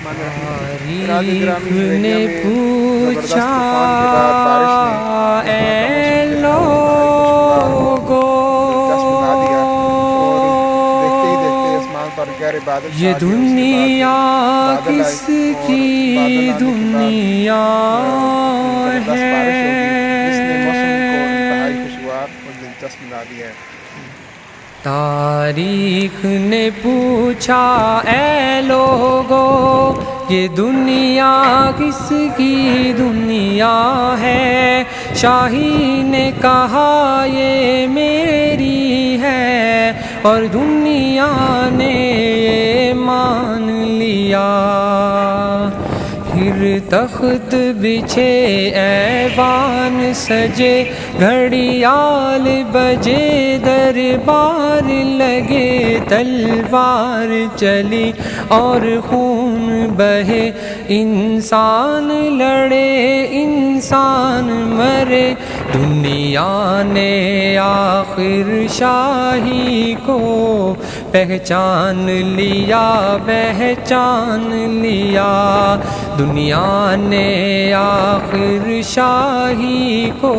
تاریخ نے پوچھا اے لوگو یہ دنیا کس کی دنیا ہے. تاریخ نے پوچھا اے لوگو یہ دنیا کس کی دنیا ہے. شاہی نے کہا یہ میری ہے اور دنیا نے یہ مان لیا. پھر تخت بچھے ایوان سجے گھڑیال بجے دربار لگے تلوار چلی اور خون بہے انسان لڑے انسان مرے. دنیا نے آخر شاہی کو پہچان لیا پہچان لیا. دنیا نے آخر شاہی کو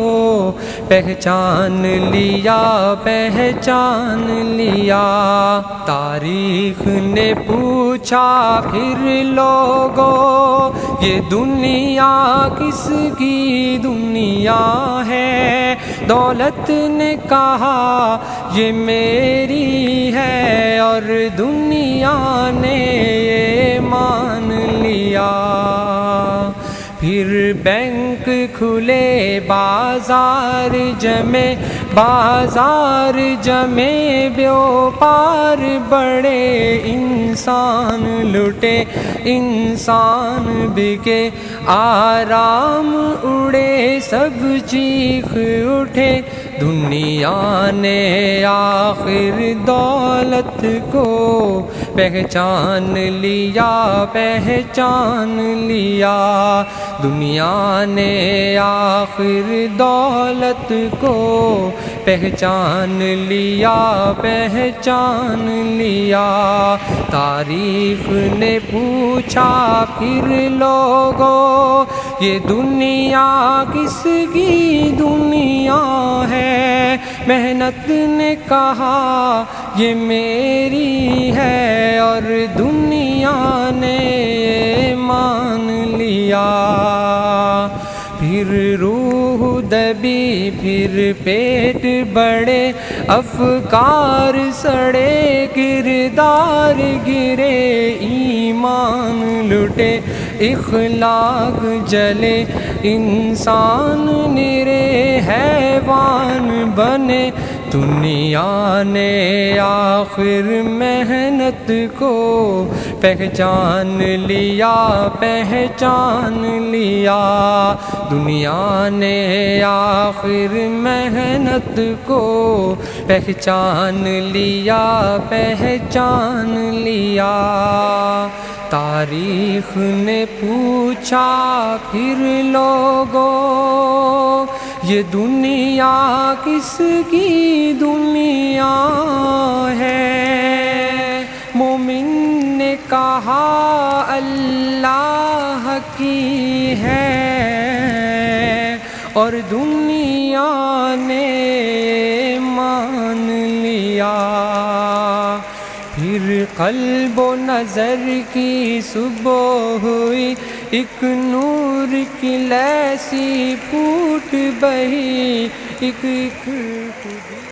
پہچان لیا پہچان لیا. تاریخ نے پوچھا پھر لوگو یہ دنیا کس کی دنیا ہے. دولت نے کہا یہ میری ہے اور دنیا نے یہ مان لیا. پھر بینک کھلے بازار جمے بیوپار بڑے انسان لٹے انسان بکے آرام اڑے سب چیخ اٹھے. دنیا نے آخر دولت کو پہچان لیا پہچان لیا. دنیا نے آخر دولت کو پہچان لیا پہچان لیا. تاریخ نے پوچھا پھر لوگو یہ دنیا کس کی دنیا ہے. محنت نے کہا یہ میری ہے اور دنیا نے مان لیا. پھر روح دبی پھر پیٹ بڑے افکار سڑے کردار گرے ایمان لٹے اخلاق جلے انسان نرے حیوان بنے. دنیا نے آخر محنت کو پہچان لیا پہچان لیا. دنیا نے آخر محنت کو پہچان لیا پہچان لیا. تاریخ نے پوچھا پھر لوگو یہ دنیا کس کی دنیا ہے. مومن نے کہا اللہ کی ہے اور دنیا نے مان لیا. پھر قلب و نظر کی صبح ہوئی ایک نور کی لیسی پھوٹ بہی ایک